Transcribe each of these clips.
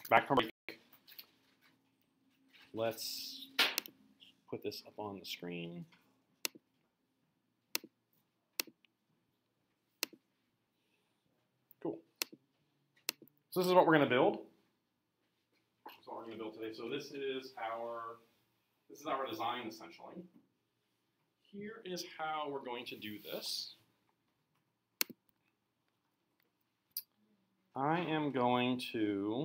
back from break. Let's put this up on the screen. Cool. So this is what we're going to build. That's what we're going to build today. So this is our design essentially. Here is how we're going to do this. I am going to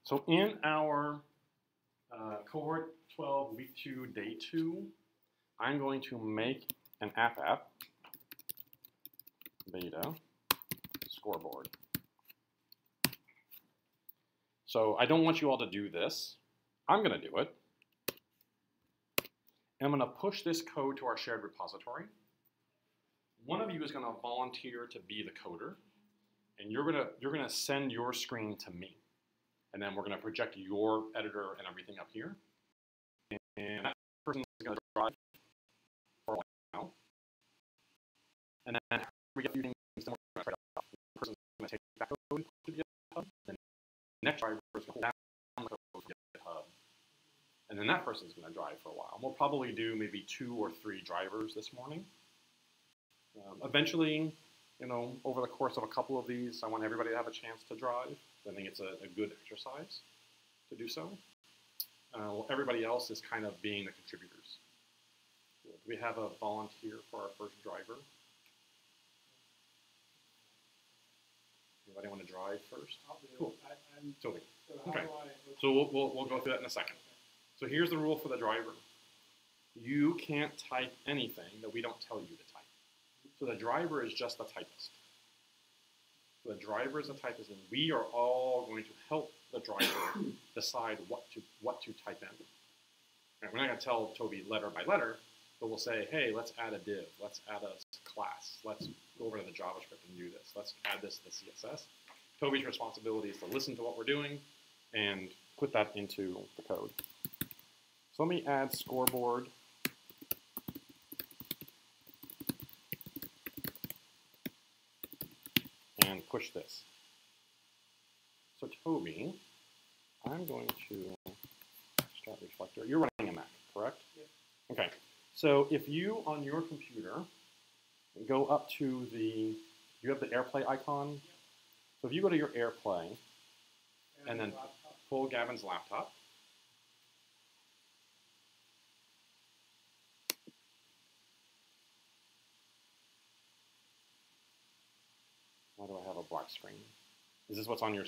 so in our Cohort 12, week 2, day 2, I'm going to make an app beta scoreboard. So I don't want you all to do this. I'm going to do it. And I'm going to push this code to our shared repository. One of you is going to volunteer to be the coder, and you're going to send your screen to me. And then we're going to project your editor and everything up here. And that person is going to drive for a while. And then we get a few things, then we're going to try it out. The person is going to take that code to GitHub. Then the next driver is going to pull down the code to GitHub. And then that person is going to drive for a while. And we'll probably do maybe 2 or 3 drivers this morning. Eventually, you know, over the course of a couple of these, I want everybody to have a chance to drive. I think it's a good exercise to do so. Well, everybody else is kind of being the contributors. Do we have a volunteer for our first driver? Anybody want to drive first? Cool. Toby. Okay. So we'll go through that in a second. So here's the rule for the driver. You can't type anything that we don't tell you to type. So the driver is just the typist. So the driver is a typist, and we are all going to help the driver decide what to type in. Right, we're not going to tell Toby letter by letter, but we'll say, hey, let's add a div, let's add a class, let's go over to the JavaScript and do this, let's add this to the CSS. Toby's responsibility is to listen to what we're doing and put that into the code. So let me add Scoreboard. And push this. So Toby, I'm going to start Reflector. You're running a Mac, correct? Yes. Okay. So if you on your computer go up to you have the AirPlay icon. Yep. So if you go to your AirPlay and then pull Gavin's laptop. Why do I have a black screen? Is this what's on your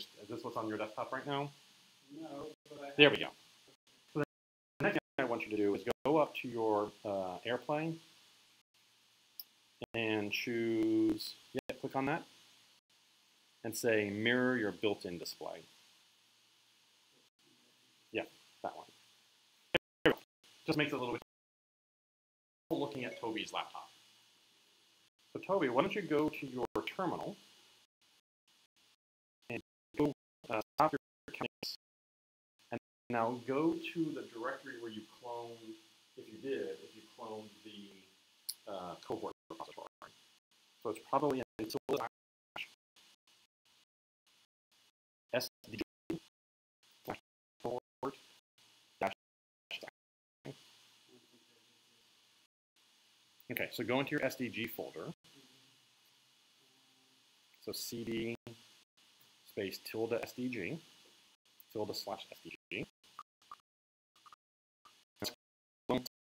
desktop right now? No. There we go. So the next thing I want you to do is go up to your AirPlay and choose, click on that and say mirror your built-in display. Yeah, that one. There we go. Just makes it a little bit looking at Toby's laptop. So Toby, why don't you go to your terminal and go stop your counts, and now go to the directory where you cloned, if you cloned the cohort repository. So it's probably in SDG cohort dash. Okay, so go into your SDG folder. So cd space tilde SDG, tilde slash SDG.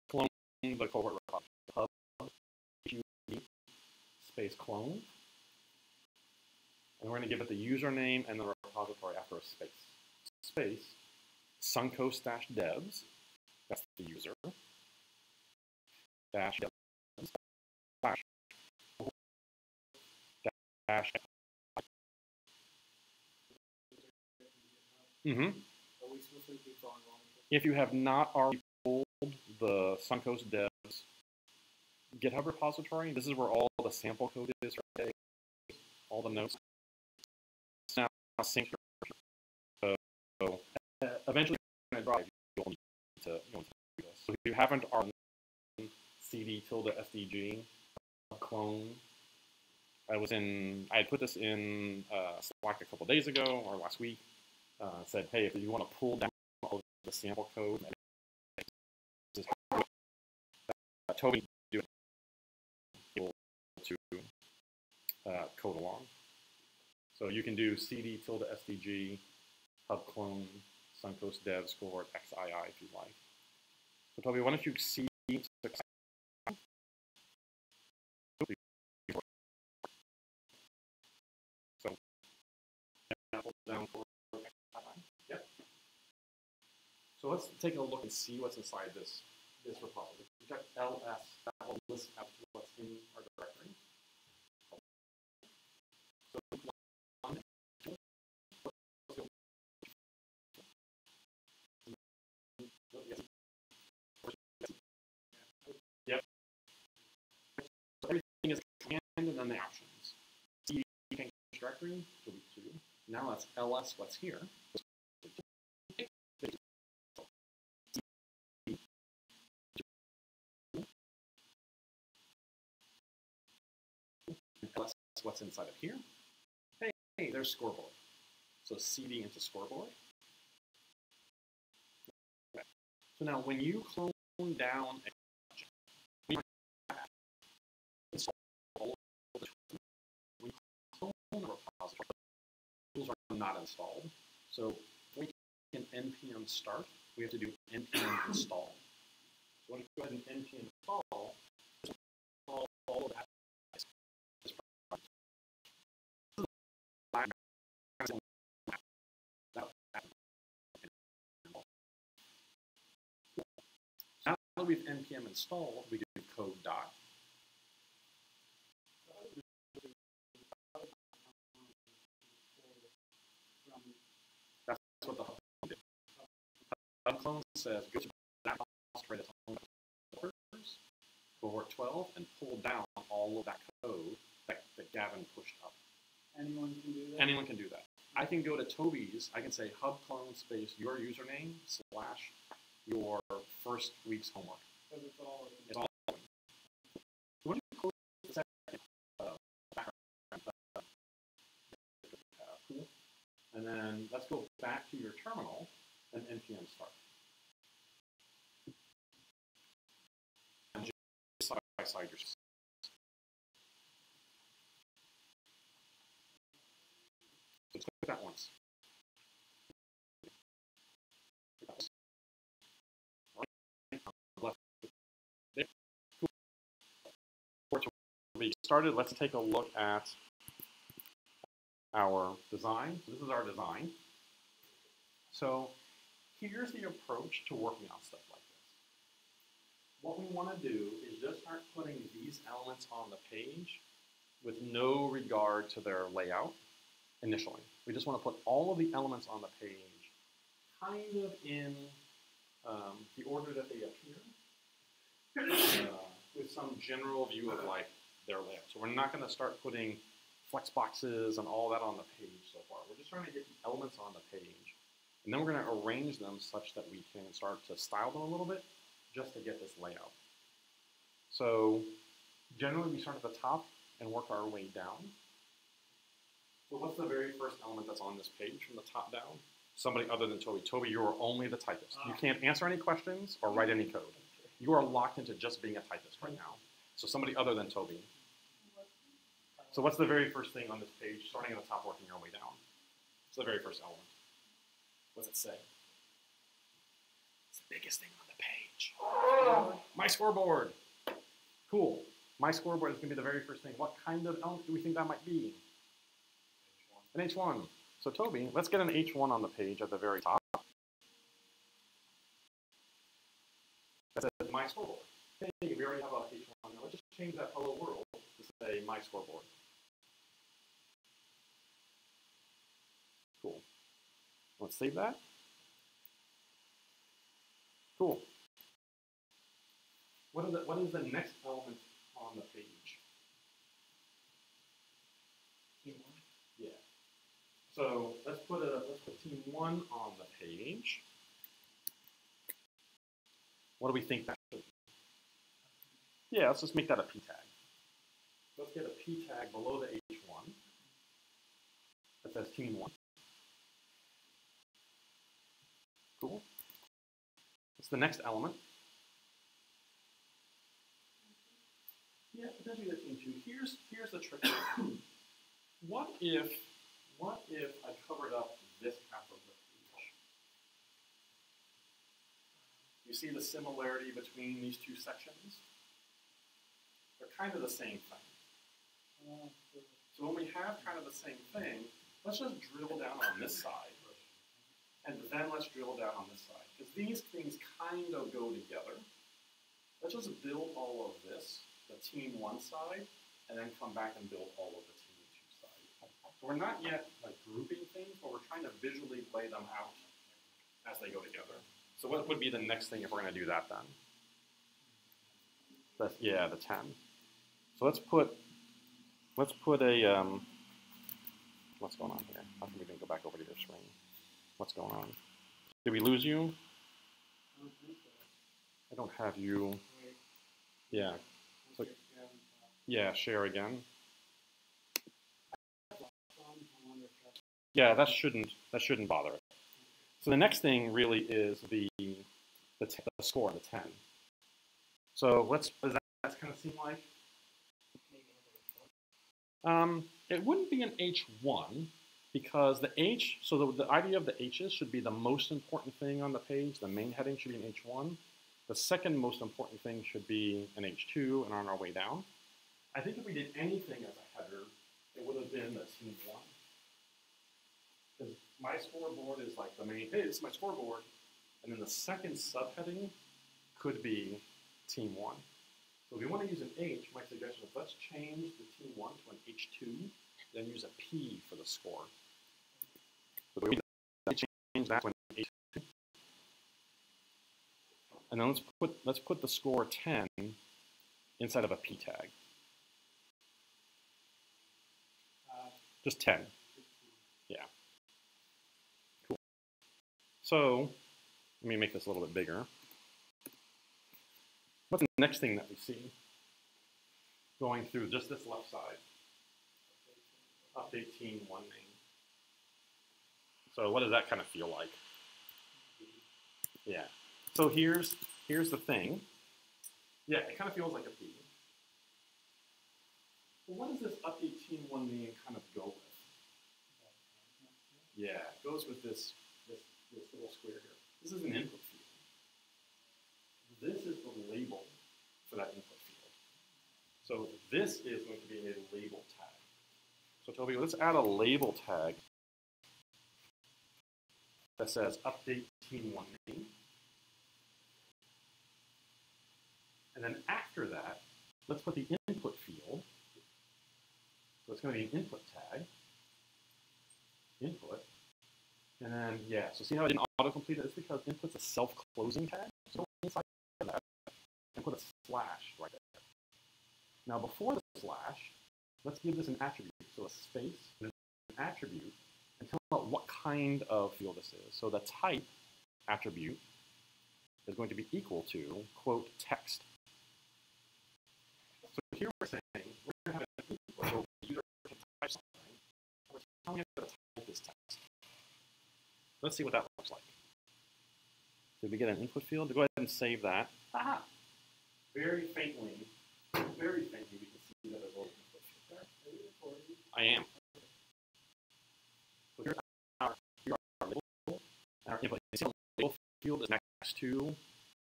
Clone the cohort repository. Hub space clone. And we're going to give it the username and the repository after a space. Space Suncoast-devs, that's the user, dash devs, dash. If you have not already pulled the Suncoast-devs GitHub repository, this is where all the sample code is, right? All the notes. It's now synced. So eventually, you'll need to haven't already, cd tilde sdg clone. I had put this in Slack a couple days ago or last week. Said, hey, if you want to pull down all of the sample code, this is how Toby do it, able to code along. So you can do cd tilde sdg hub clone suncoast dev cohort XII if you like. So Toby, why don't you see so down for yep. So let's take a look and see what's inside this repository. We've got ls, that will list out what's in our directory. So yep. So everything is command and then the options. C change directory, delete 2. Now that's ls what's here. Ls what's inside of here. Hey, there's Scoreboard. So cd into Scoreboard. Okay. So now when you clone down a project, when you clone a repository, tools are not installed. So we can npm start, we have to do npm install. So when you go ahead and npm install, all of that. Now that we've npm installed, we do code dot. That's what the hub clone did. Hub clone says go to that repository that's on cohort 12 and pull down all of that code that Gavin pushed up. Anyone can do that? Anyone can do that. I can go to Toby's, I can say hub clone space your username / your first week's homework. Because it's all in. It's all in. So when you close the second background, cool. And then let's go back to your terminal and npm start. And just side by side your system. So let's click that once. We started, let's take a look at our design. So this is our design. So here's the approach to working on stuff like this. What we want to do is just start putting these elements on the page with no regard to their layout initially. We just want to put all of the elements on the page kind of in the order that they appear with some general view of like their layout. So we're not going to start putting flex boxes and all that on the page so far. We're just trying to get the elements on the page. And then we're going to arrange them such that we can start to style them a little bit just to get this layout. So generally we start at the top and work our way down. So what's the very first element that's on this page from the top down? Somebody other than Toby. Toby, you are only the typist. You can't answer any questions or write any code. You are locked into just being a typist right now. So somebody other than Toby. So what's the very first thing on this page, starting at the top, working your way down? It's the very first element. What's it say? It's the biggest thing on the page. My scoreboard. Cool. My scoreboard is going to be the very first thing. What kind of element do we think that might be? H1. An H1. So Toby, let's get an H1 on the page at the very top. That says my scoreboard. Hey, we already have a H1. Now let's just change that hello world to say my scoreboard. Cool. Let's save that. Cool. What is the next element on the page? Team 1? Yeah. So let's put team 1 on the page. What do we think that Yeah, let's just make that a p tag. Let's get a p tag below the h1 that says team1. Cool. What's the next element? Yeah, potentially the team2. Here's the trick. What if I covered up this half of the page? You see the similarity between these two sections? They're kind of the same thing. So when we have kind of the same thing, let's just drill down on this side. And then let's drill down on this side. Because these things kind of go together. Let's just build all of this, the team1 side, and then come back and build all of the team2 side. So we're not yet like grouping things, but we're trying to visually lay them out as they go together. So what would be the next thing if we're going to do that then? Yeah, the 10. So let's put a, what's going on here? How come we didn't go back over to your screen? What's going on? Did we lose you? I don't think so. I don't have you. Wait. Yeah. So, yeah, share again. Yeah, that shouldn't bother it. So the next thing really is the score, the 10. So what does that kind of seem like? It wouldn't be an H1 because the H, so the idea of the H's should be the most important thing on the page. The main heading should be an H1. The second most important thing should be an H2 and on our way down. I think if we did anything as a header, it would have been the team1. Because my scoreboard is like the main, hey, this is my scoreboard. And then the second subheading could be team1. So if we want to use an H, my suggestion is let's change the team1 to an H2, then use a P for the score. So we change that to an H2. And then let's put the score 10 inside of a P tag. Just 10. Yeah. Cool. So let me make this a little bit bigger. What's the next thing that we see going through just this left side? Update team1 name. So what does that kind of feel like? Yeah. So here's the thing. Yeah, it kind of feels like a P. Well, what does this update team1 name kind of go with? Yeah, it goes with this little square here. This is an input field. This is the label for that input field. So this is going to be a label tag. So Toby, let's add a label tag that says update team1 name. And then after that, let's put the input field. So it's going to be an input tag. Input. And then, yeah, so see how I didn't autocomplete it? It's because input's a self-closing tag. So inside of that, and put a slash right there. Now before the slash, let's give this an attribute. So a space and an attribute, and tell about what kind of field this is. So the type attribute is going to be equal to, quote, text. So here we're saying we're going to have an equal, so the user can type something. We're telling it that the type is text. Let's see what that looks like. Did we get an input field? Go ahead and save that. Aha! Very faintly, we can see that there's a little input field there. I am. So here's our label. Our input. You see the label field is next to.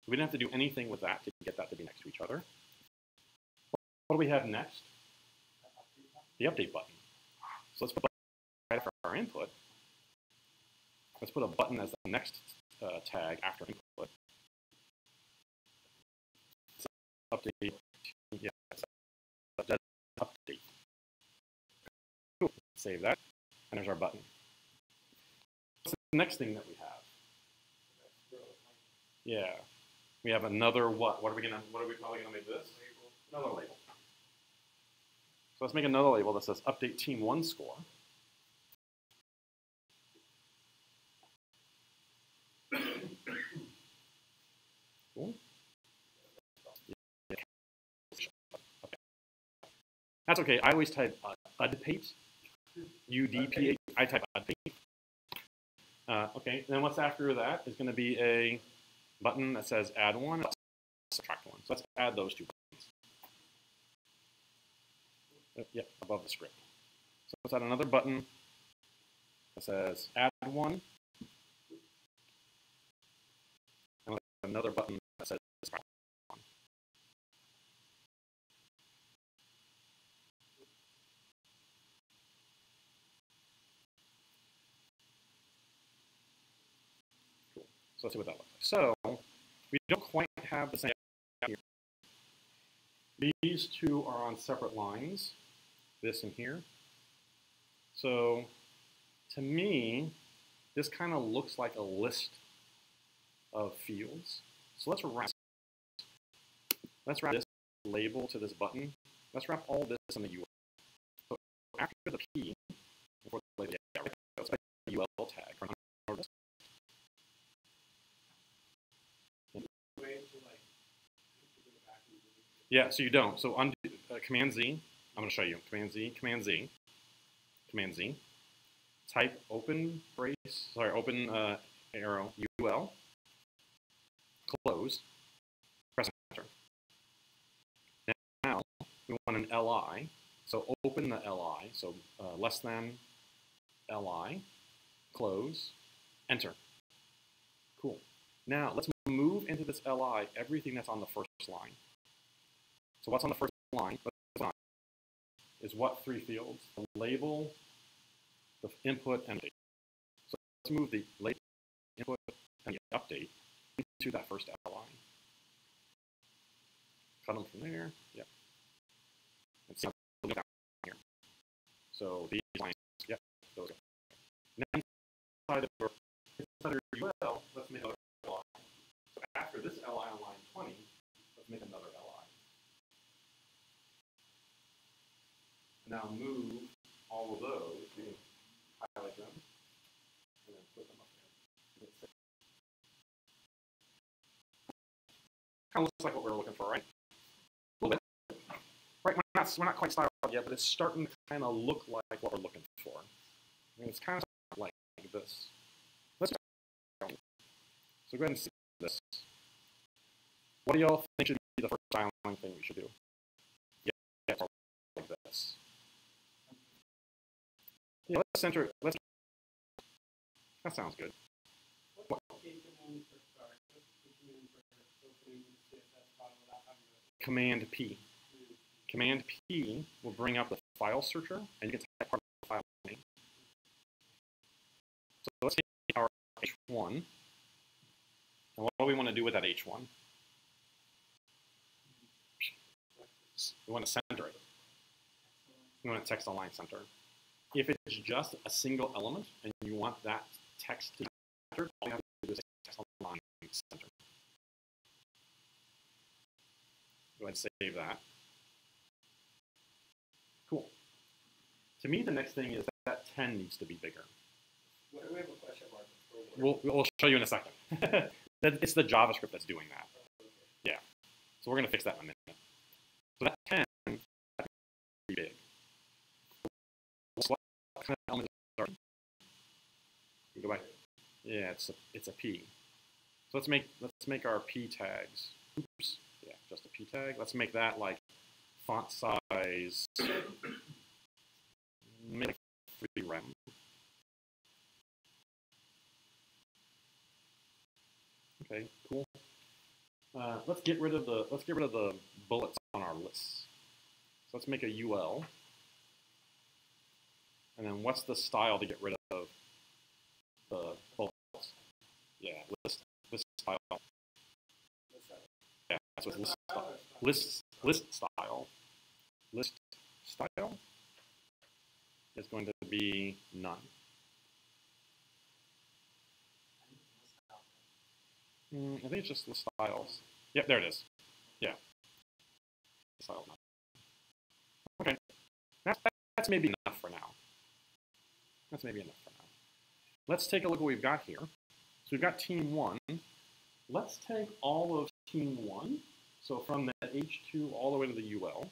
We didn't have to do anything with that to get that to be next to each other. What do we have next? The update button. So let's put a button right after our input. Let's put a button as the next tag after input. So update. Yeah, that's update. Cool. Save that. And there's our button. What's the next thing that we have? Yeah. We have another what? What are we probably gonna make this? Another label. So let's make another label that says update team1 score. Cool. That's okay. I always type udpate, UDPH. I type udpate. Okay, then what's after that is going to be a button that says add one, subtract one. So let's add those two buttons. Yep, above the script. So let's add another button that says add one, and another button that says subtract one. Cool. So let's see what that looks like. So we don't quite have the same here. These two are on separate lines, this and here. So to me, this kind of looks like a list of fields. So let's wrap this label to this button. Let's wrap all this in the UL. So after the P, before the label, let's make a UL tag for this. Yeah, so you don't. So undo Command Z. I'm going to show you. Command Z, Command Z, Command Z. Type open brace, open arrow, UL, close, press enter. Now we want an LI, so open the LI, so less than LI, close, enter. Cool. Now let's move into this LI everything that's on the first line. So what's on the first line is what three fields? The label, the input, and the update. So let's move the label, input, and the update into that first LI. Cut them from there. Yep. And see down here. So these lines, yep, those are. Now inside of UL, let's make another LI. So after this LI on line 20, let's make another LI. Now move all of those. You can highlight them and then put them up there. Kind of looks like what we're looking for, right? A little bit. Right, we're not quite styled yet, but it's starting to kind of look like what we're looking for. I mean, it's kind of like this. Let's go. So go ahead and see this. What do y'all think should be the first styling thing we should do? Yeah, like this. Yeah, let's center it. That sounds good. What? Command P. Command P will bring up the file searcher, and you can type part of the file name. So let's take our H1. And what do we want to do with that H1? We want to center it. We want to text align center. If it's just a single element and you want that text to be centered, all you have to do is text align center. Go ahead and save that. Cool. To me, the next thing is that 10 needs to be bigger. What do we have a question mark? We'll show you in a second. It's the JavaScript that's doing that. Yeah. So we're going to fix that in a minute. So that 10 is big. What kind of element are you? Go back. Yeah, it's a P. So let's make our P tags. Oops. Yeah, just a P tag. Let's make that like font size. Make it 3 rem. Okay, cool. Let's get rid of the bullets on our lists. So let's make a UL. And then what's the style to get rid of the bullets? Yeah, list style. Yeah, that's what list style. List style. List style is going to be none. I think it's just list styles. Yep, there it is. Yeah. Style none. Okay. That's maybe enough for now. That's maybe enough for now. Let's take a look at what we've got here. So we've got team 1. Let's take all of team 1. So from that H2 all the way to the UL.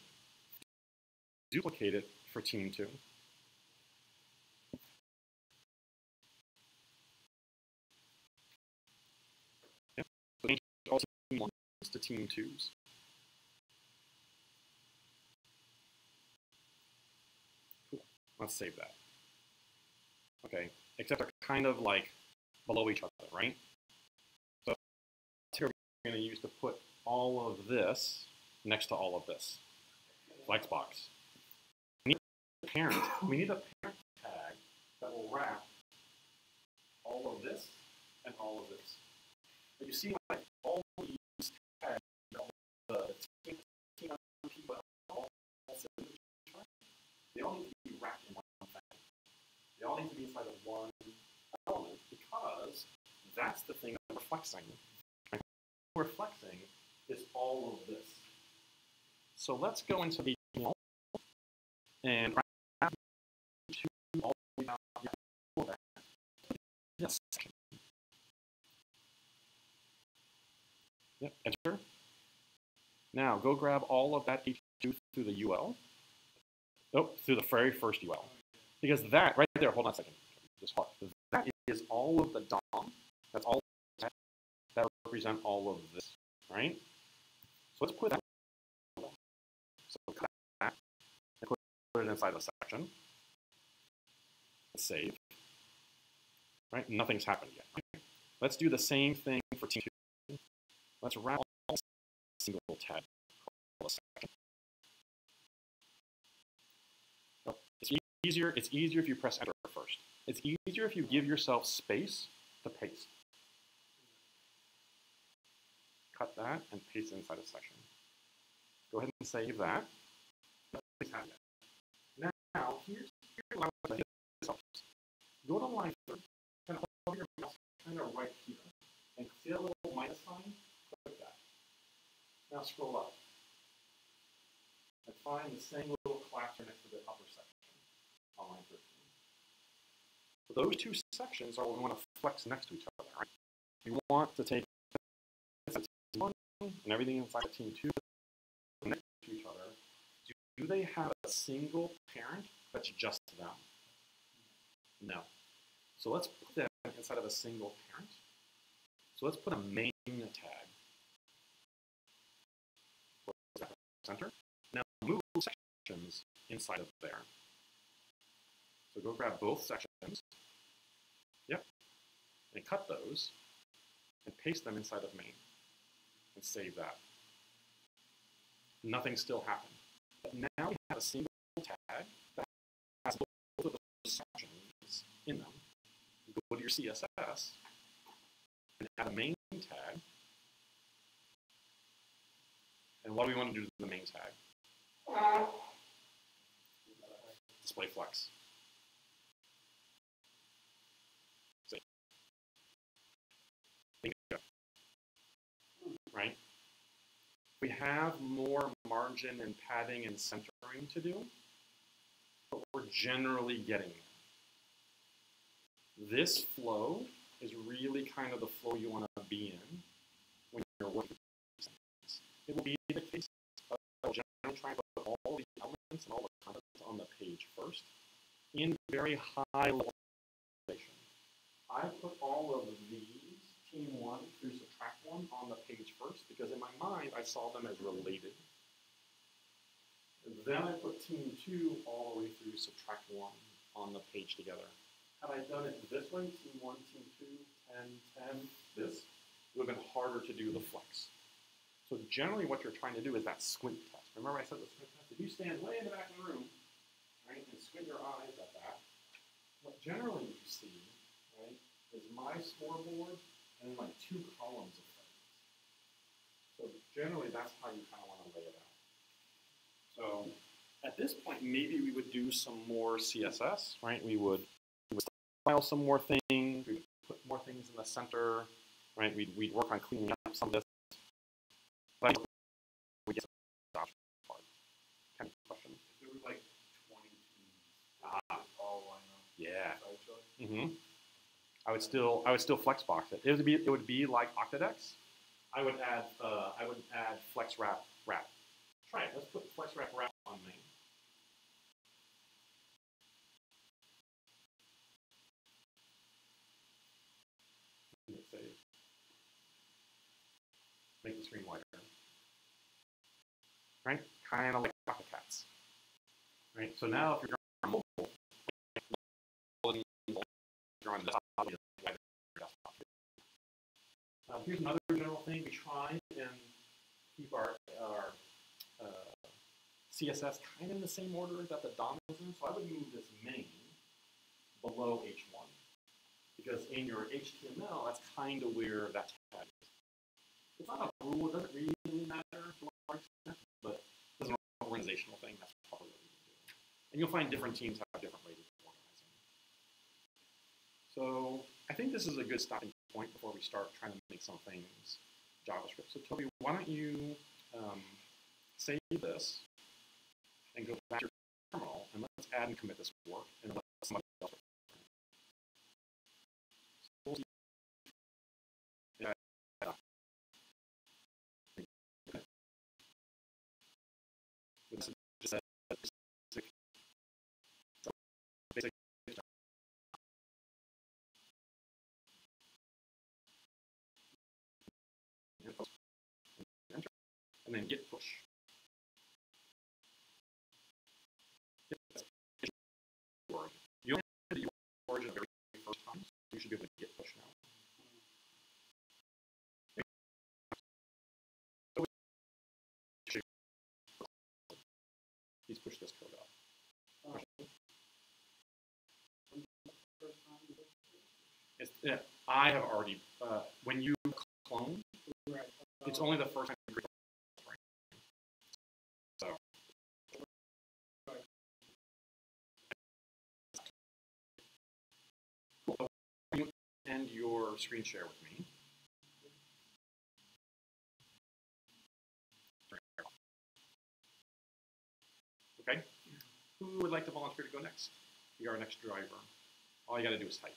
duplicate it for team 2. Yep. So change all team 1s to team 2s. Cool. Let's save that. Okay, except they're kind of like below each other, right? So here we're going to use to put all of this next to all of this. Flexbox. We need a parent tag that will wrap all of this and all of this. But you see, like all these tags, the team people, they all need to be wrapped in one thing. They all need to be inside of one element because that's the thing that we're flexing. And what we're flexing is all of this. So let's go into the and wrap all the way down this section. Yep, enter. Now go grab all of that H2 through the UL. Oh, through the very first UL. Because that, right there, hold on a second. Just hold. That is all of the DOM. That's all that represent all of this, right? So let's put that. So cut that and put it inside the section. Save. Right? Nothing's happened yet. Right? Let's do the same thing for team 2. Let's wrap all single tag. It's easier if you press enter first. It's easier if you give yourself space to paste. Cut that and paste it inside a section. Go ahead and save that. Now, here's what I want to do. Go to line 3, kind of hold your mouse kind of right here, and see that little minus sign? Click that. Now scroll up. And find the same little collapser next to the upper section on line 13. So those two sections are what we want to flex next to each other, right? We want to take team 1 and everything inside of team 2 next to each other. Do they have a single parent that's just them? No. So let's put them inside of a single parent. So let's put a main tag. Center. Now move sections inside of there. So go grab both sections. Yep. And cut those and paste them inside of main. And save that. Nothing still happened. But now we have a single tag that has both of those sections in them. Go to your CSS and add a main tag. And what do we want to do to the main tag? Display flex. Right? We have more margin and padding and centering to do, but we're generally getting there. This flow is really kind of the flow you want to be in when you're working with things. It will be the case of generally trying to put all the elements and all the content on the page first in very high level. I put all of these team 1 through subtract 1 on the page first because in my mind I saw them as related. And then I put team 2 all the way through subtract 1 on the page together. Had I done it this way, team 1, team 2, 10, 10, this, it would have been harder to do the flex. So generally what you're trying to do is that squint test. Remember I said the squint test? If you stand way in the back of the room, right, and squint your eyes at that, what generally you see, right, is my scoreboard and then like 2 columns of things. So generally that's how you kind of want to lay it out. So at this point, maybe we would do some more CSS, right? We would style some more things, we would put more things in the center, right? We'd work on cleaning up some of this. But we get to the option part. Kind of question. If there were like 20 teams, all line up. Yeah. Mm-hmm. I would still flexbox it. It would be like Octadex. I would add flex wrap. Try it. Let's put flex wrap on main. make the screen wider. Right? Kind of like copycats. Right? So now if you're on mobile, you're on desktop, here's another general thing. We try and keep our CSS kind of in the same order that the DOM is in. So I would move this main below H1. Because in your HTML, that's kind of where that tag is. It's not a rule, it doesn't really matter to a large extent, but it's an organizational thing, that's probably what we do. And you'll find different teams have different ways of organizing. So I think this is a good stopping point before we start trying to make some things JavaScript. So Toby, why don't you save this and go back to your terminal, and let's add and commit this work, and let somebody else. And then git push. You only have to do your origin the very first time, so you should be able to git push now. Please push this code up. Yeah, I have already, when you clone, it's only the first time you create. So. You end your screen share with me. Okay? Who would like to volunteer to go next? Be our next driver. All you got to do is type.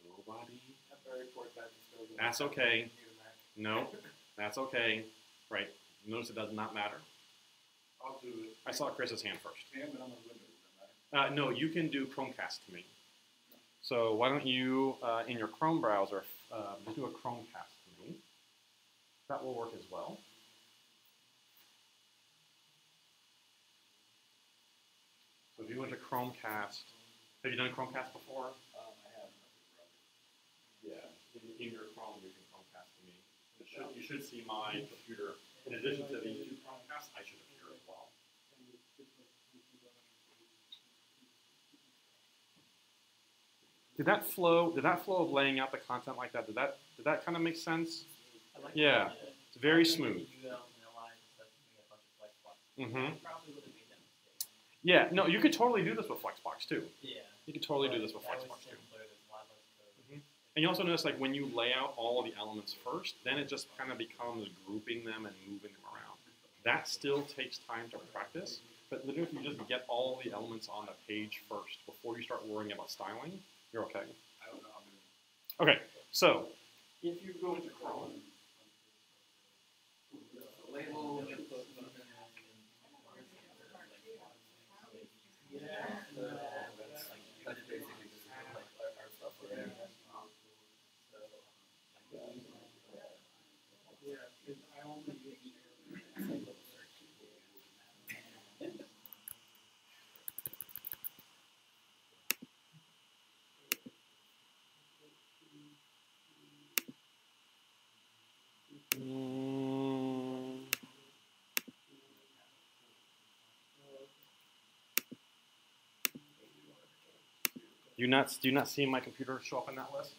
Nobody? That's okay. No, that's okay. Right. Notice it does not matter. I'll do it. I saw Chris's hand first. Yeah, but I'm on Windows. No, you can do Chromecast to me. So why don't you, in your Chrome browser, just do a Chromecast to me. That will work as well. So if you went to Chromecast, have you done Chromecast before? I have. Yeah, in your Chrome, you can Chromecast to me. You should see my computer. In addition to these two Chromecasts, I should appear as well. Did that flow of laying out the content like that? Did that kind of make sense? Yeah, it's very smooth. Mm-hmm. Yeah, no, you could totally do this with Flexbox too. Yeah. You could totally do this with Flexbox too. Mm-hmm. And you also notice, like, when you lay out all of the elements first, then it just kind of becomes grouping them and moving them around. That still takes time to practice, but literally if you just get all the elements on the page first before you start worrying about styling, you're okay. I don't know how to do it. Okay, so if you go into Chrome, label. Do you not see my computer show up in that list?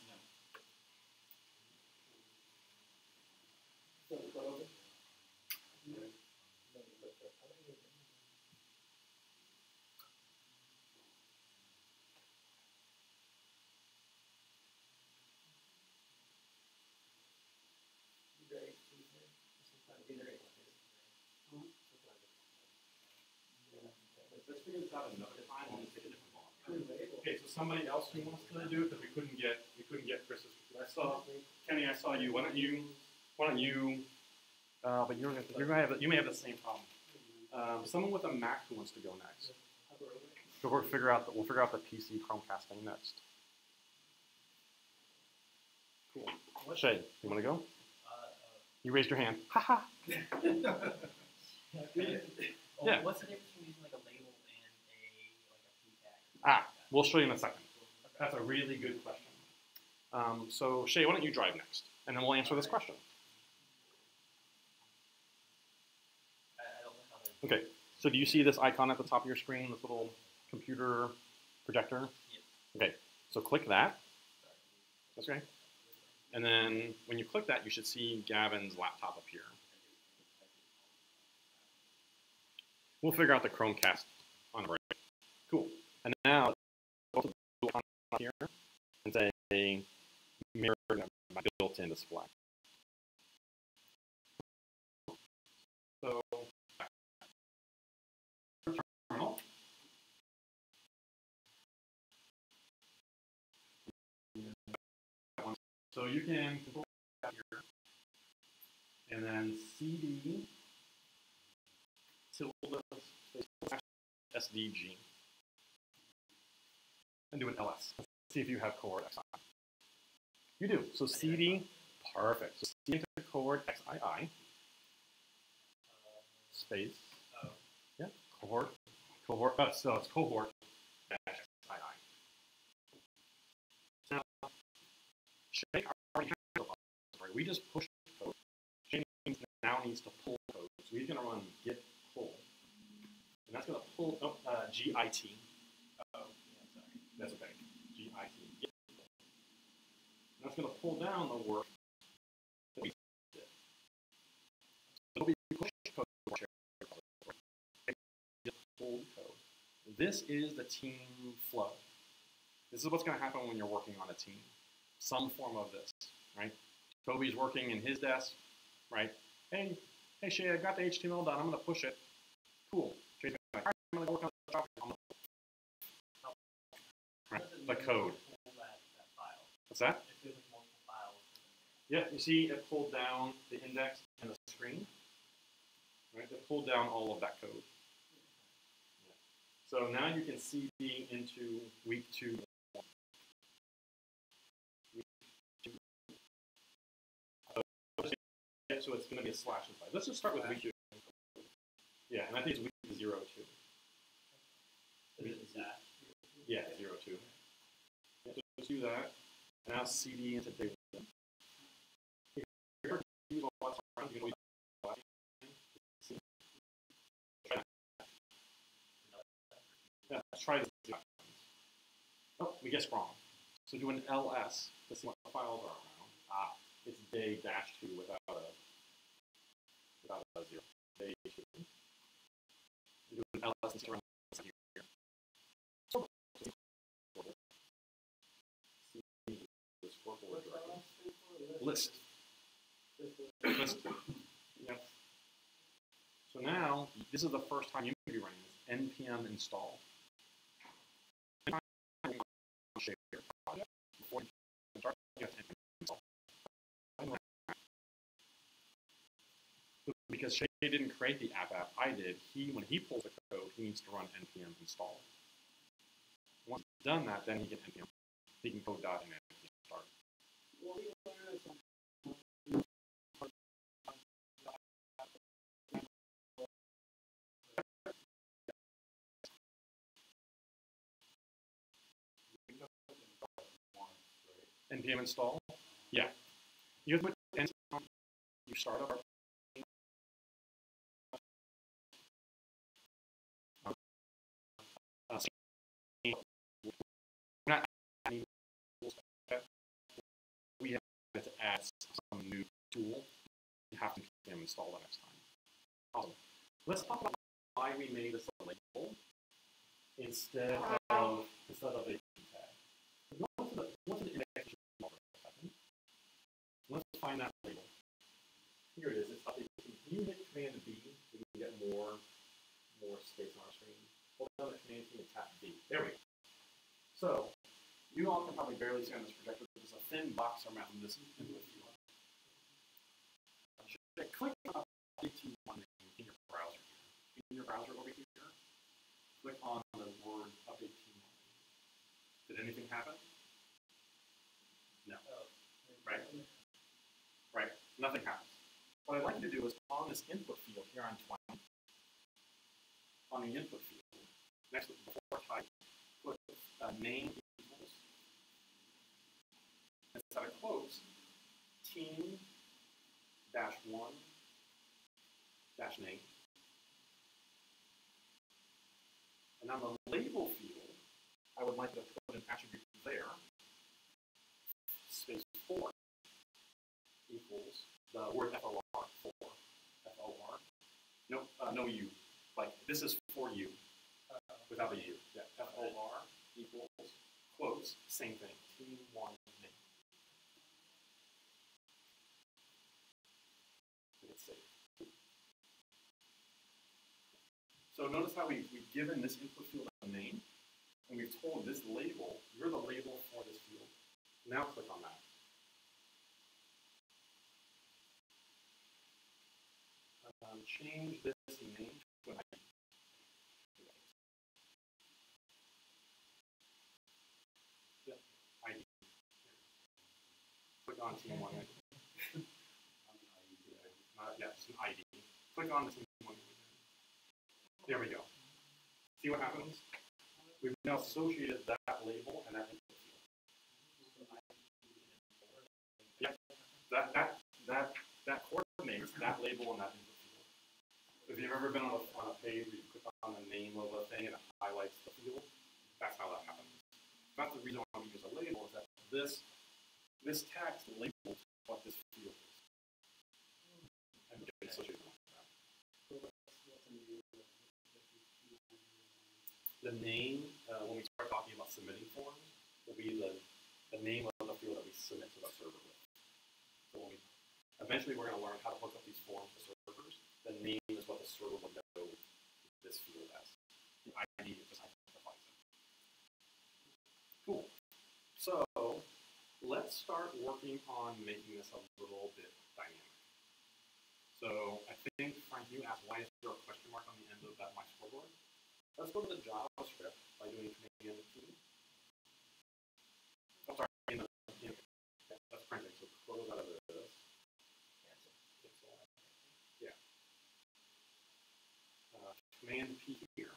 Okay, so somebody else who wants to do it, because we couldn't get Chris's. I saw Kenny. I saw you. Why don't you? But you may have the same problem. Someone with a Mac who wants to go next. So we'll figure out the PC Chromecast thing next. Cool. Shay, you want to go? You raised your hand. Haha. Yeah. What's the difference between using like a label and a p-tag? We'll show you in a second. That's a really good question. So Shay, why don't you drive next, and then we'll answer this question. I don't know how to. Okay. So do you see this icon at the top of your screen, this little computer projector? Yes. Okay. So click that. That's okay. And then when you click that, you should see Gavin's laptop appear. We'll figure out the Chromecast on the break. Cool. And now, go to the icon here and say mirror my built-in display. So, terminal. So you can control that here, and then CD tilde SDG, and do an LS. Let's see if you have Cohort XII. You do. So CD, perfect. So CD into Cohort XII, space, yeah, Cohort, so it's Cohort XII. Now, Shay already has the right? We just pushed code. Shay now needs to pull code. So he's going to run git pull. And that's going to pull up GIT. Oh, yeah, sorry. That's okay. GIT. Git pull. And that's going to pull down the work that we did. So it'll be push code. Just pull code. This is the team flow. This is what's going to happen when you're working on a team. Some form of this, right? Toby's working in his desk, right? Hey Shay, I got the HTML done. I'm going to push it. Cool. Shay's like, all right, I'm going to go work on the job. Right. The code. What's that? Yeah, you see it pulled down the index and the screen. Right? It pulled down all of that code. Yeah. So now you can CD into week 2. So it's going to be a slash inside. Let's just start with week 2. Yeah, and I think it's week 0, 2. Yeah, 0, 2. Yeah, so let's do that. Now CD into day 1. Yeah, let's try this. Oh, we guessed wrong. So do an LS to see what the files are around. It's day -2 without a 0. Day 2. Do an LS and around here. So, see the scoreboard directly. List. Yep. So now, this is the first time you may be running this npm install. Before you start, you have to npm install. Because Shay didn't create the app, I did. When he pulls the code, he needs to run npm install. Once he's done that, then he can npm. He can code dot and npm start. npm install? Yeah. You have to put npm, you start up. We have to add some new tool. You have to install the next time. Awesome. Let's talk about why we made this a label instead of a tag. Go to the index for a second. Let's find that label. Here it is. It's up. Can you hit Command B so we can get more space on our screen? Hold down the Command key and tap B. There we go. So you all can probably barely see on this projector. There's a thin box around this into a few. Click on update T1 in your browser. In your browser over here, click on the word update T1. Did anything happen? No. Right? nothing happens. What I'd like you to do is on this input field here on 20, on the input field, next to before type, put name equals, instead of quotes, team -1 -name. And on the label field, I would like to put an attribute there, space 4 equals the word FOR, FOR. No, no U. Like, this is for you, without a U. Yeah, FOR equals, quotes, same thing, team1 name. Hit save. So notice how we've given this input field a name, and we've told this label, you're the label for this field. Now click on that. Change this name to an ID. Yeah, ID. Click on team1. Yeah, it's an ID. Click on the team1. There we go. See what happens? We've now associated that label and that input field. Yeah, that coordinates that label and that input field. If you've ever been on a page where you click on the name of a thing and it highlights the field, that's how that happens. That's the reason why we use a label, is that this text labels what this field is. And we can associate it with that. The name, when we start talking about submitting forms, will be the name of the field that we submit to the server with. So eventually we're going to learn how to hook up these forms to servers. The name is what the server will know this field as. The ID just identifies it. Cool. So let's start working on making this a little bit dynamic. So I think, Frank, you asked why is there a question mark on the end of that my scoreboard? Let's go to the JavaScript by doing Command P. Oh, sorry, that's printing, so close out of this. Yeah. Command P here,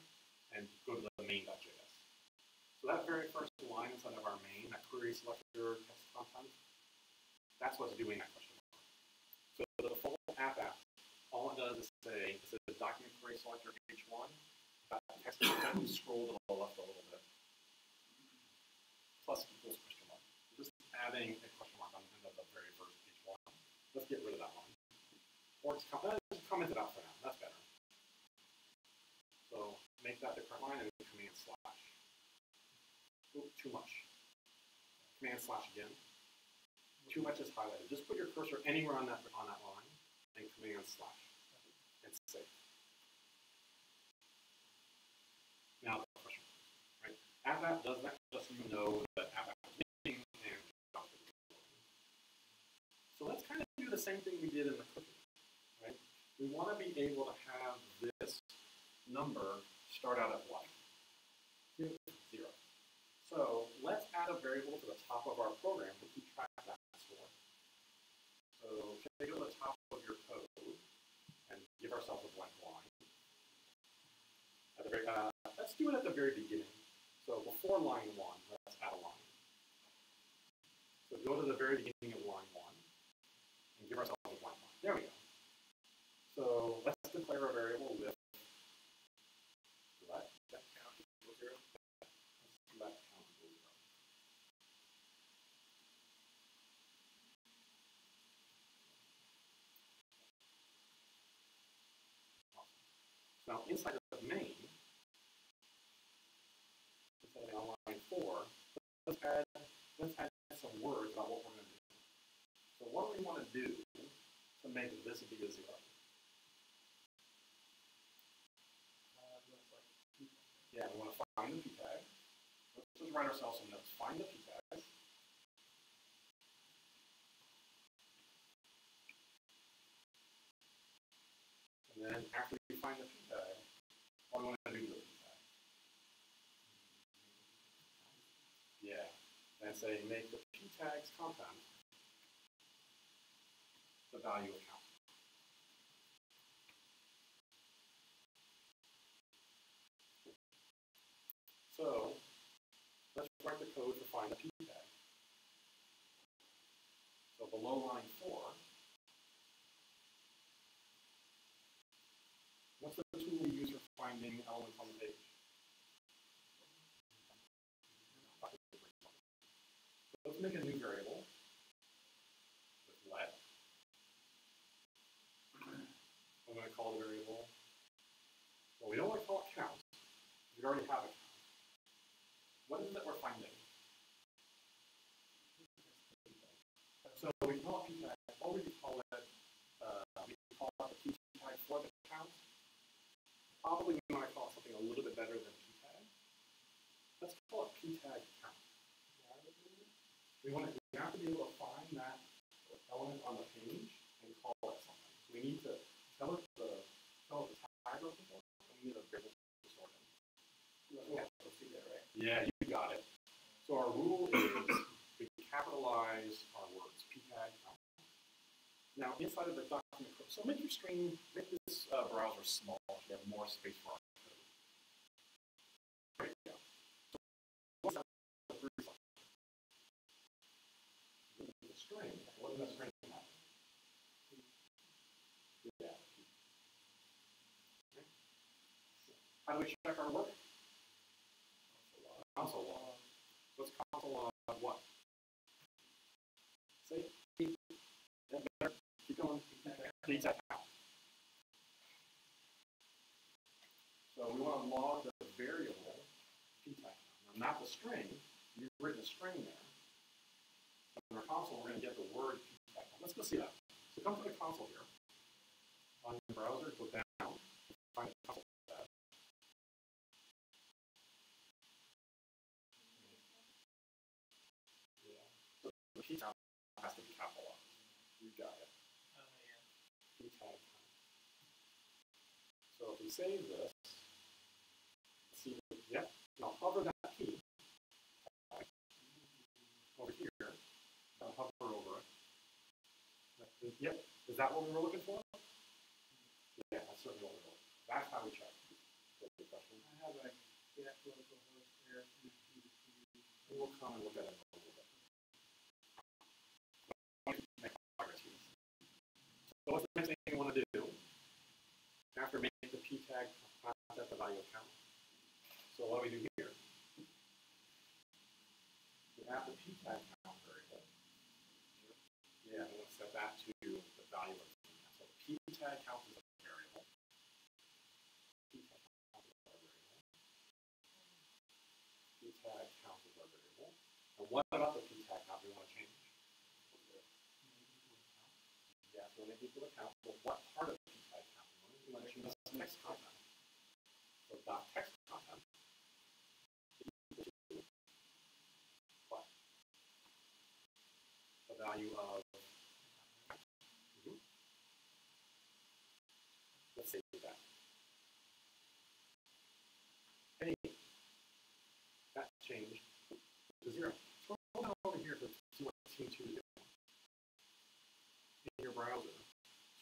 and go to the main.js. So that very first line inside of our main, that query selector text content, that's what's doing that question mark. So the default app, all it does is say, it says document query selector H1. That text content will scroll to the left a little bit. Plus equals question mark. Just adding a question mark on the end of the very first H1. Let's get rid of that one. Or just comment it out for now. That's better. So make that the current line and command slash. Ooh, too much. Command slash again. Too much is highlighted. Just put your cursor anywhere on that line and command slash. And save. Now the question, right? AppApp does that just so you know that AppApp is making and so let's kind of do the same thing we did in the cookie, right? We want to be able to have this number start out at what? 0. So let's add a variable to the top of our program to keep track of that score. So take it to the top of your code and give ourselves a blank line. At the very, let's do it at the very beginning. So before line 1, let's add a line. So go to the very beginning of line 1 and give ourselves a blank line. There we go. So let's declare a variable with let count equals 0. Let count equals 0. Awesome. Now inside of the main, on line 4, let's add some words about what we're going to do. So what do we want to do to make this be a 0? Yeah, we want to find the p tag. Let's just write ourselves some notes. Find the p tags. And then after we find the p tag, what do we want to do to the p tag? Yeah, and say make the p tags content the value of count. So let's write the code to find a p tag. So below line 4, what's the tool we use for finding elements on the page? Let's make a new variable with let. I'm going to call the variable, well, we don't want to call it count. We already have a count. What is it we're finding? So we call it p tag. What would you call it? We call it the p tag for the count. Probably we want to call it something a little bit better than p tag. Let's call it p tag count. We have to be able to find that element on the page and call it something. So we need to tell it the tag we're looking for, and we need a variable to sort it. Let's see that, right? Yeah, you got it. So our rule is we capitalize our words, p tag count. Now inside of the document code, so make this browser small so you have more space for our code. There you go. So string. What does that string have? Yeah. Okay. How do we check our work? Console log. Let's console log what? Say keep going. P tag count. So we want to log the variable p tag count. Now, not the string. You've written a string there. In our console, we're going to get the word p tag count. Let's go see that. So come to the console here. On your browser, go down, find the console tab. Yeah. So the p tag has to be capitalized. You got it. P tag count. So if we save this, see, yep. Now hover that key over here. Hover over it. Yep. Is that what we were looking for? Yeah, that's certainly what we were looking for. That's how we check. Good question. I have a get local host there. We'll come and look at it in a little bit. Make progress here. So what's the next thing you want to do? After making the p tag set the value of count. So what do we do here? We have the p tag count variable. Yeah, we want to set that to the value of the count. So p tag count is a variable. P tag count is our variable. P tag count is our variable. And what about the p tag count we want to change? Yeah, so we'll make equal to count. But what part of the p tag count? We want to change the text content. So dot text content. What? The value of. Let's save that. Hey, that changed to 0. Scroll down over here to see what Team 2 is doing. In your browser,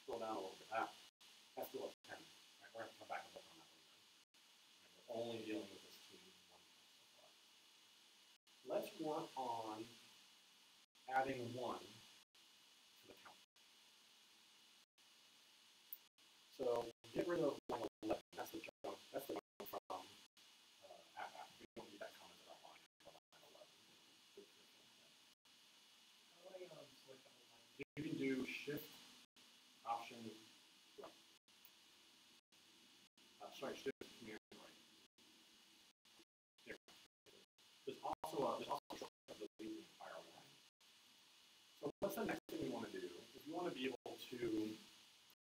scroll down a little bit. That's still a 10. Right, we're going to come back and look on that one. Right, we're only dealing with this Team 1 so far. Let's work on adding 1 to the count. So get rid of line 11. That's the jump. That's the one from app. We don't need that comment at line 11. You can do Shift Option right. Shift Command right. There. There's also a shortcut that deletes the entire line. So what's the next thing we want to do? Is we want to be able to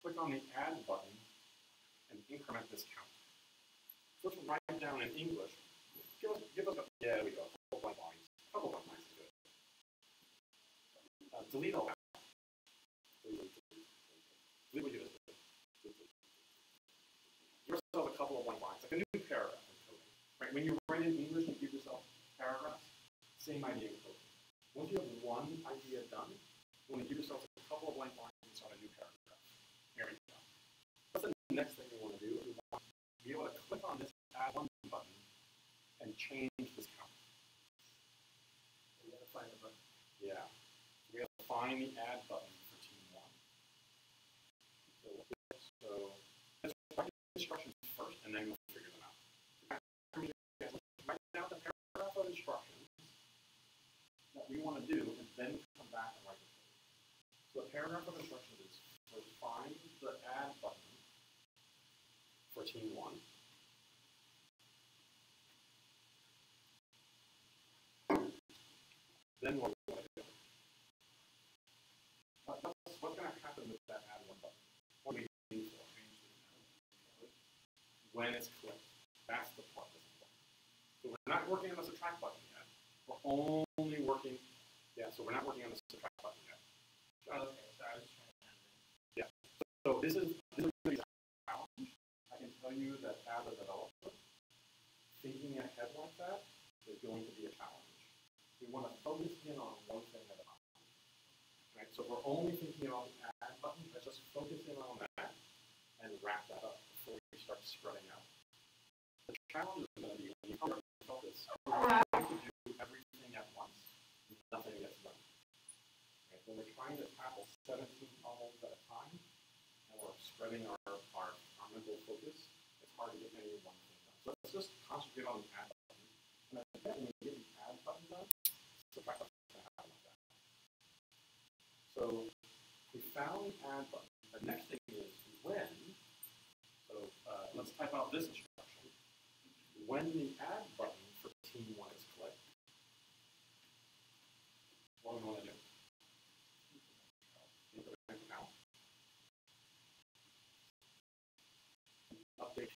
click on the Add button and increment this count. So let's write down in English. Give us a, yeah, there we go. A couple blank lines. A couple blank lines is good. Delete all that. Delete what you just did. Give yourself a couple of blank lines, like a new paragraph in coding. Right? When you write in English and give yourself paragraphs, same idea in coding. Once you have one idea done, you want to give yourself a couple of blank lines and start a new paragraph. There we go. What's the next thing we want to do? We want to be able to click on this add one button and change this count. We gotta find the button. Yeah. We have to find the add button for team one. So let's write the instructions first, and then we'll figure them out. Write down the paragraph of instructions that we want to do, and then come back and write the code. So the paragraph of instructions is first find the add button for team one. Then what do we want to do? What's going to happen with that add one button? What do we need for? When it's clicked. That's the part that's important. So we're not working on the subtract button yet. We're only working, so we're not working on the subtract button yet. Okay, so I was just trying to add it. Yeah. So this is a challenge. I can tell you that as a developer, thinking ahead like that is going to be a challenge. We want to focus in on one thing at a time. Right? So we're only thinking about the add button. Let's just focus in on that and wrap that up before we start spreading out. The challenge is going to be when you come to focus, we're trying to do everything at once. Nothing gets done. Right? When we're trying to tackle 17 problems at a time, and we're spreading our mental focus, it's hard to get any one thing done. So let's just concentrate on the add button. And then when we get the add button done, subtract button is going to happen like that. So we found the add button. The next thing is when. So let's type out this instruction. When the add button for team one is clicked, what do we want to do? Increment count. Update.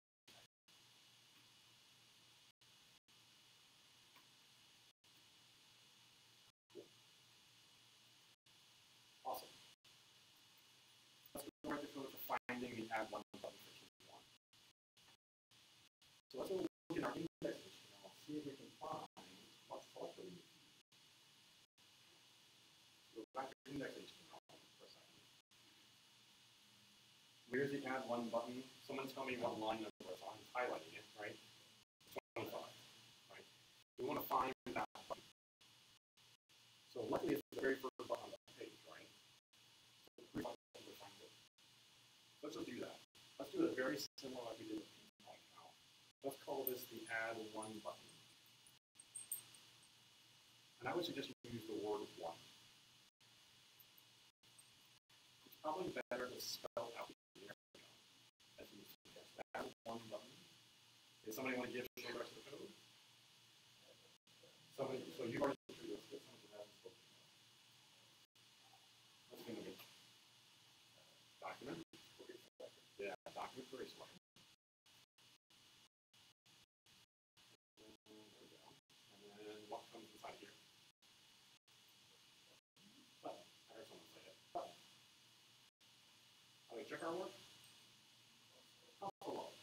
Awesome. Let's go right to code for finding the add one button for team one. So let's look in our index HTML, see if we can find what's selected. Go back to index HTML for a second. Where's the add one button? Someone tell me what line number is on. I'm highlighting it, right? 25, right? We want to find that button. So luckily it's the very first button on the page, right? So we find it. Let's just do that. Let's do it very similar like we did with ping pong count. Let's call this the add one button. And I would suggest you use the word one. It's probably better to spell out the area as you suggest. Add one button. Does somebody want to give the rest of the code? Somebody, so you already through this. Get someone who hasn't spoken. What's going to be? Document? Yeah, document query select. There we go. And then what comes inside here? Button. I heard someone say it. Button. Okay, check our work. Console log.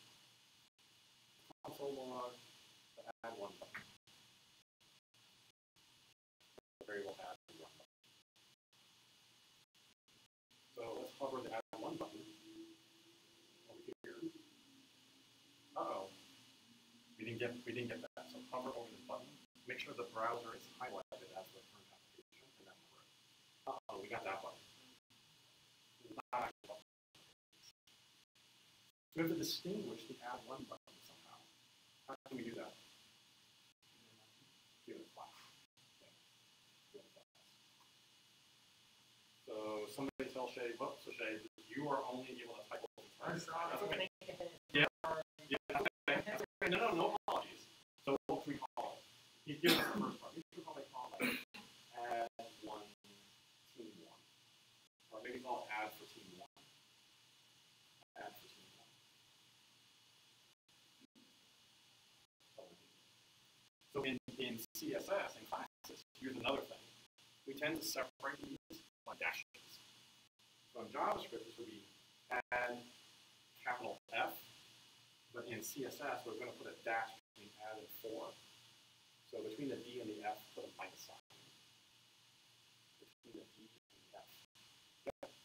Console log to add one button. Very well add one button. So let's hover the add one button over here. Uh-oh. We didn't get that. So hover over this button. Make sure the browser is highlighted as the current application, and then hover it. Uh-oh, we got that button. Not actually button. We have to distinguish the add one button somehow. How can we do that? Give it a flash. Okay. Give it a flash. So somebody tell Shay, so Shay, you are only able to type over the I'm sorry. That's okay. Yeah. Yeah, that's okay. That's okay. No apologies. So what can we call it? He's given us the first part. We should probably call it add one team one. Or maybe call it add for team one. Add for team one. So in CSS and classes, here's another thing. We tend to separate these by dashes. So in JavaScript, this would be add capital F, but in CSS, we're going to put a dash between add and for. So between the D and the F, put a minus sign. Between the D and the F.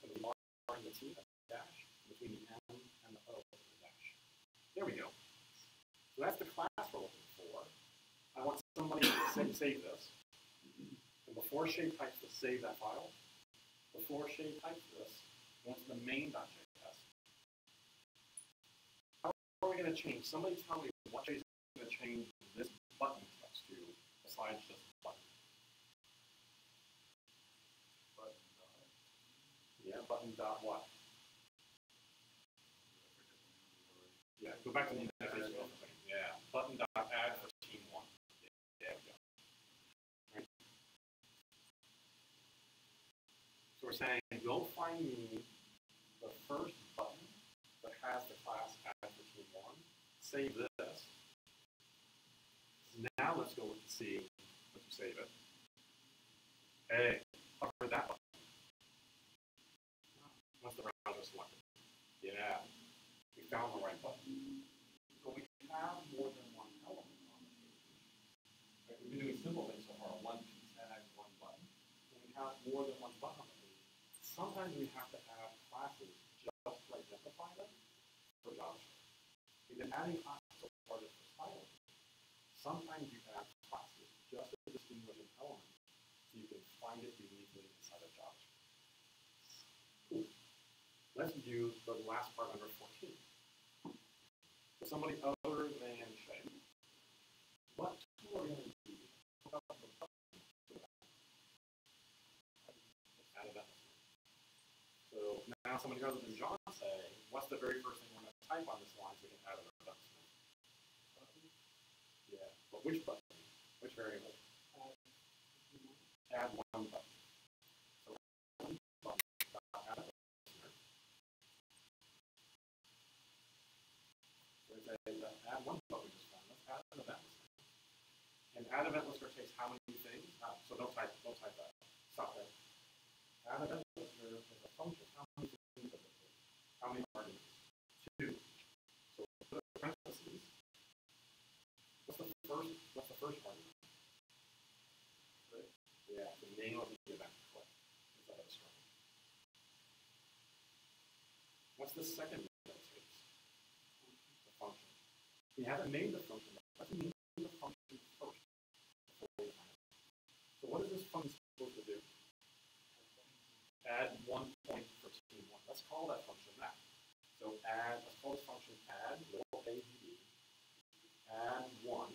And the R and the T, a dash, between the M and the O of the dash. There we go. So that's the class we're looking for. I want somebody to save this. And before Shay types this, save that file. Before Shay types this, go into the main.js. How are we going to change? Somebody tell me what Shay's going to change this button text to besides just button. Button dot. Yeah, button dot what? Yeah, go back to the interface. Yeah, button dot add for team 1. There we go. Right. So we're saying, go find me the first button that has the class add for team 1. Save this. Now let's go with C. Let's save it. Hey, cover that button. Once the browser selected. Yeah, we found the right button. So we have more than one element on the page. Right? We've been doing simple things so far. One P tag, one button. When we have more than one button on the page, sometimes we have to add classes just to identify them for JavaScript. We've been adding classes so far just for styling. Sometimes you add classes just to distinguish an element so you can find it uniquely inside of JavaScript. Cool. Let's do the last part under 14. So somebody other than Shay. What tool are we going to use? Add event. So now somebody other than John say, what's the very first thing we're going to type on this line so we can add an event? Yeah, but which button? Which variable? Add one button. So one button, add a listener. So we say add one button we just found. Let's add an event listener. And add event listener takes how many things? So don't type that. Stop there. Add event listener is a function. How many things does it take? How many arguments? 2. So put parentheses. What's the first argument? Right? Yeah, the name of the event. Instead of a string. What's the second that it takes? The function. We haven't made the function. Let's name the function first. So what is this function supposed to do? Add 1 point for team 1. Let's call that function that. So let's call this function add, little a, b, add 1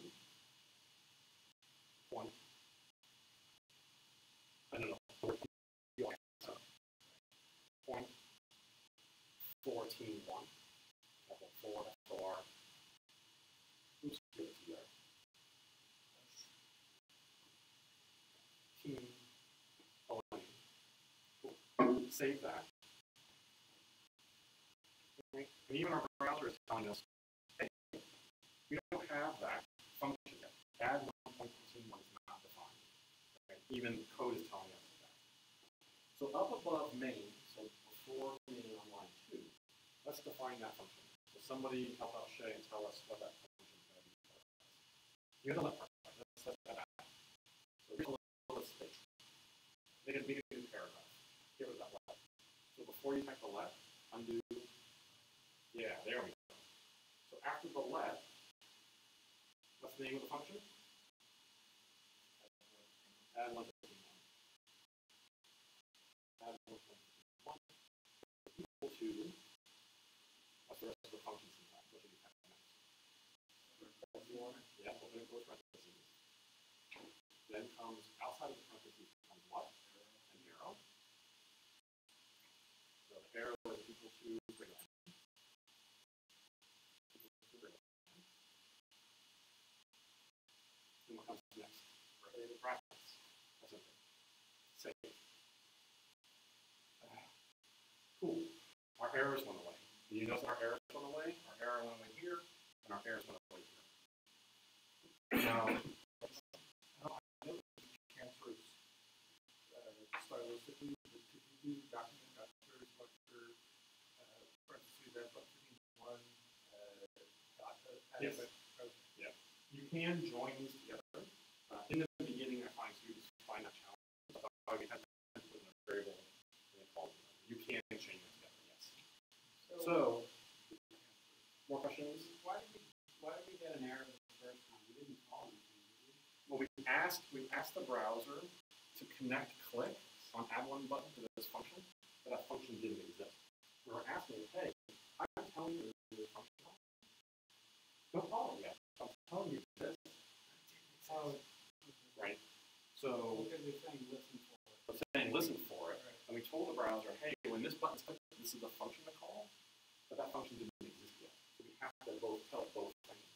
point. I don't know. Point for team 1. For oops, give it to you. Team 11. Cool. Save that. And even our browser is telling us, hey, we don't have that function yet. Add 1 point for team 1 is not defined. Okay? Even code is telling us that. So up above main, so before main on line 2, let's define that function. So somebody help out Shay and tell us what that function is going to be. Here's the left part. Let's set that back. So here's a little space. Make it a new paragraph. Give it that left. So before you type the left, undo. Yeah, there we go. So after the let, what's the name of the function? Add 1 to 1. Add 1 equal to, what's the rest of the function syntax? What should we type next? Yeah, open and close parentheses. Then comes, outside of the parentheses, comes what? An arrow. So the arrow is equal to greater than. Then what comes next? Brackets. That's it. Save. Cool. Our errors went away. Do you notice our errors went away? Our error went away here, and our errors went away here. Now, I know transfers stylistically, but could you do document structure, parentheses, that, but one data? Yes. Yeah. You can join these together. In the beginning, I find students find that challenge. So we have to put in a variable and call them. You can chain them together, yes. So asked the browser to connect click on add one button to this function, but that function didn't exist. We were asking, hey, I'm telling you this function. Don't call it yet. I'm telling you this. Oh, Right? So because you're saying listen for it. we're saying listen for it, Right. and we told the browser, hey, when this button's clicked, this is the function to call, but that function didn't exist yet. So we have to tell it both things.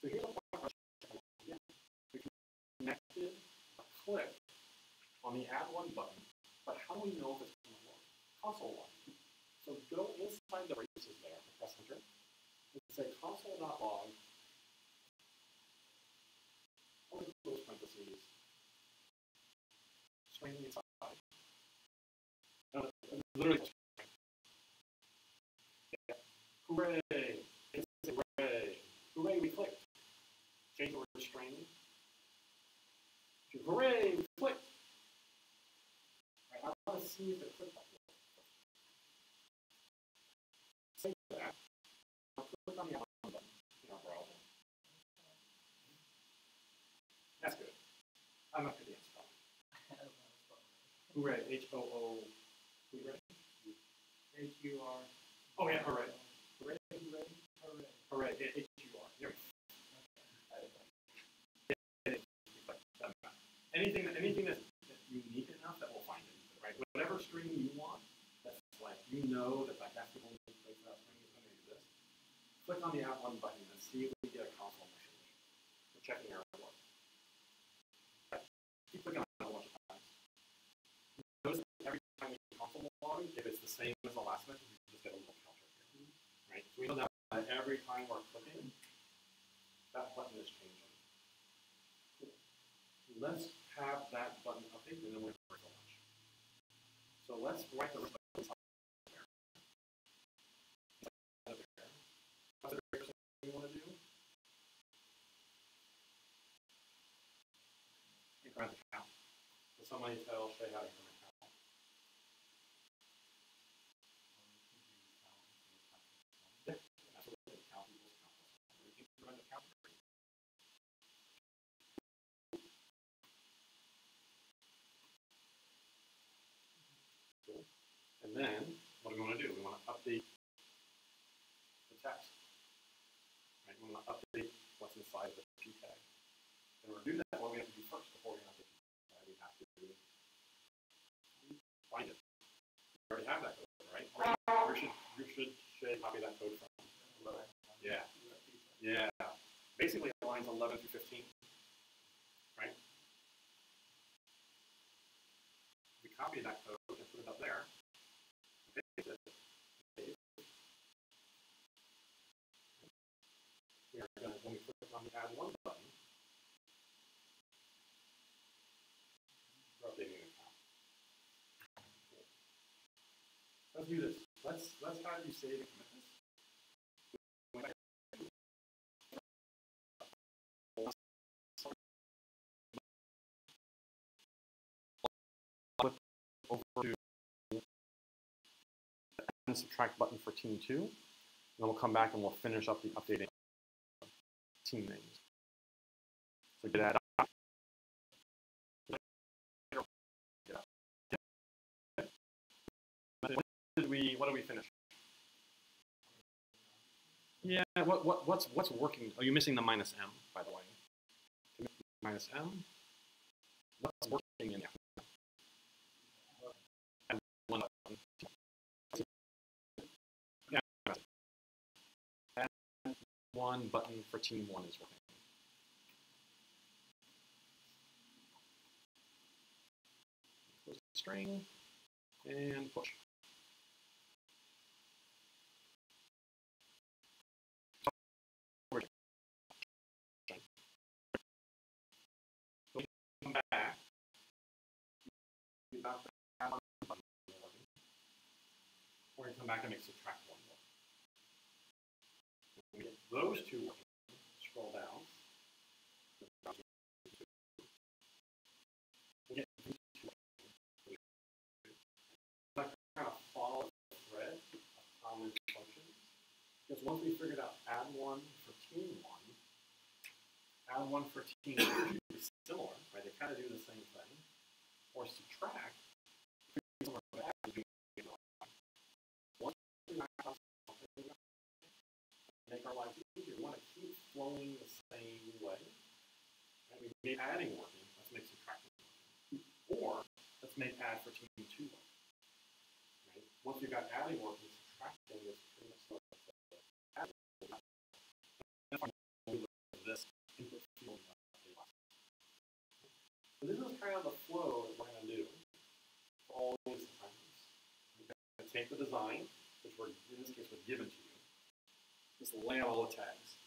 So here's a point. Yeah. We connected a click on the add one button, but how do we know if it's going to work? Console log. So go inside the braces there, press enter, and say console.log, open close parentheses, string inside. No, literally. Yeah. Hooray! It's hooray! Hooray, we clicked. Change the word string to hooray, we clicked. Right, I want to see if it clicked up here. Save that. I'll click on the add one button in our browser. That's good. I'm not good at spelling. Hooray, H-O-O. Hooray? H-U-R. Oh, yeah, hooray. Hooray, hooray. Hooray. Hooray, H-U-R. There we go. Anything that's unique enough that we'll find it, right? Whatever string you want, that's like, you know that that's the only place that string is going to exist. Click on the add one button and see if we get a console message. We're checking our work. Right. Keep clicking on it a bunch of times. Notice that every time we console log, if it's the same as the last message, we just get a little counter here. Right? So we know that every time we're clicking, that button is changing. Let's have that button update, and then we're going to launch. So let's write the rest of the there. What's the first thing you want to do? Increment the count. So somebody tell Shay how to increment count. Yeah, absolutely. Count equals count. Increment the count. And then, what do we want to do? We want to update the text. Right? We want to update what's inside the p tag. In order to do that, what do we have to do first before we update the p tag? We have to find it. We already have that code, right? You should copy that code from. Yeah. Yeah. Basically, lines 11 through 15. Right? We copy that code and put it up there. We are going to, when we click on the add one button, we're updating the count. Let's do this. Let's have you save and commit this. Over to the subtract button for team 2, and then we'll come back and we'll finish up the updating team names. So get that up. What did we finish? Yeah, what's working? Oh, you're missing the -m, by the way. -m. What's working in there? One button. Yeah. And one button for team 1 is working. Close the string and push. Come back. We're going to come back and make subtract 1 more. When we get those two working, scroll down. We get these two working. Kind of follow the thread of common functions. Because once we figured out add 1 for team 1, add 1 for team 2, similar, right? They kind of do the same thing. Or subtract, once we make our lives easier, we want to keep flowing the same way. Right? We made adding working, let's make subtracting working. Or let's make add for team 2 working. Right? Once we've got adding working, subtracting is pretty much like adding. This input field. So this is kind of the flow that we're going to do for all these assignments. We're going to take the design, which in this case was given to you, just lay out all the tags.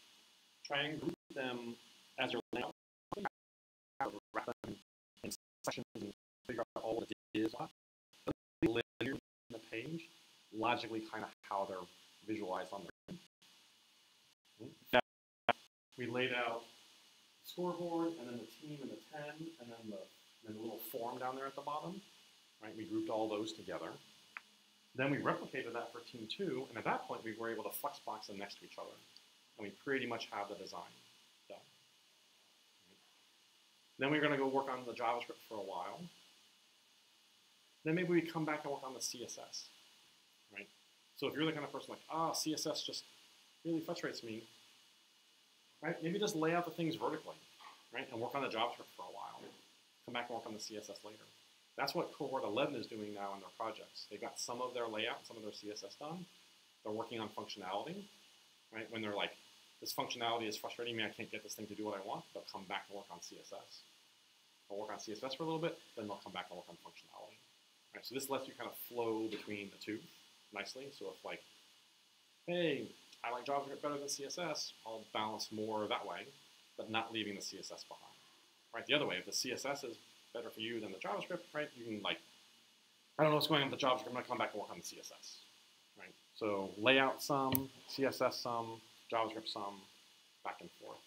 Try and group them as you're laying out, wrap them in sections and figure out all what it is. Linear in the page, logically kind of how they're visualized on the screen. We laid out scoreboard, and then the team and the 10, and then the little form down there at the bottom, right? We grouped all those together. Then we replicated that for team 2, and at that point we were able to flexbox them next to each other, and we pretty much have the design done. Then we're going to go work on the JavaScript for a while. Then maybe we come back and work on the CSS, right? So if you're the kind of person like, CSS just really frustrates me, right? Maybe just lay out the things vertically, right? And work on the JavaScript for a while. Come back and work on the CSS later. That's what Cohort 11 is doing now in their projects. They've got some of their layout, some of their CSS done. They're working on functionality, right? When they're like, this functionality is frustrating me, I can't get this thing to do what I want, they'll come back and work on CSS. They'll work on CSS for a little bit, then they'll come back and work on functionality. Right? So this lets you kind of flow between the two nicely. So if like, hey, I like JavaScript better than CSS, I'll balance more that way, but not leaving the CSS behind. Right? The other way, if the CSS is better for you than the JavaScript, right? You can like, I don't know what's going on with the JavaScript, I'm gonna come back and work on the CSS. Right? So layout some, CSS some, JavaScript some, back and forth.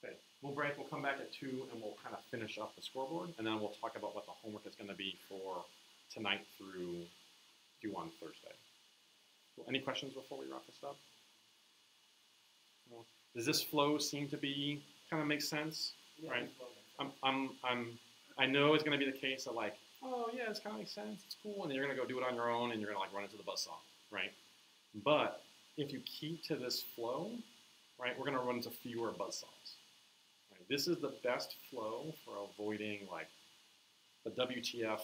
Okay, we'll break, we'll come back at 2 and we'll kind of finish up the scoreboard, and then we'll talk about what the homework is gonna be for tonight through due on Thursday. Any questions before we wrap this up? No. Does this flow seem to be kind of make sense? Yeah, right. I know it's going to be the case of like, oh yeah, it's kind of makes sense. It's cool, and then you're going to go do it on your own, and you're going to like run into the buzzsaw, right? But if you keep to this flow, right, we're going to run into fewer buzzsaws. Right? This is the best flow for avoiding like the WTF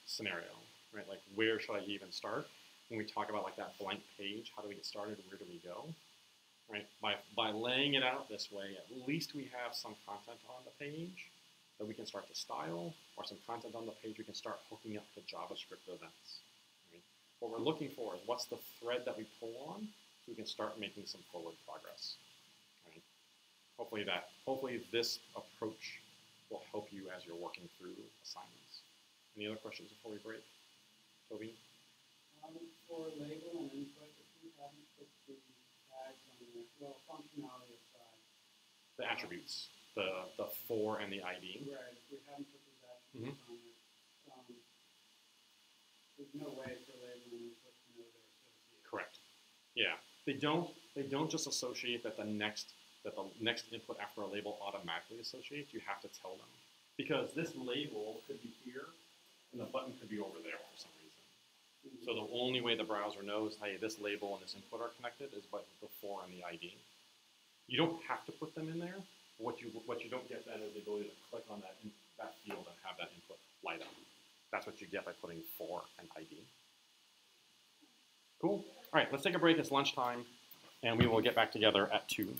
scenario, right? Like where should I even start? When we talk about like that blank page, how do we get started? Where do we go? Right? By laying it out this way, at least we have some content on the page that we can start to style, or some content on the page we can start hooking up to JavaScript events. Right? What we're looking for is what's the thread that we pull on, so we can start making some forward progress. Right? Hopefully this approach will help you as you're working through assignments. Any other questions before we break? Toby? For label and input, if you haven't put the tags on the functionality aside. The attributes, the for and the ID. Right, if we haven't put those attributes on it, there's no way for label and input to know they're associated. Correct. Yeah. They don't just associate that the next input after a label automatically associates. You have to tell them. Because this label could be here and the button could be over there for some reason. So the only way the browser knows, hey, this label and this input are connected is by the for and the ID. You don't have to put them in there. What you don't get then is the ability to click on that field and have that input light up. That's what you get by putting for and ID. Cool. All right, let's take a break. It's lunchtime, and we will get back together at 2.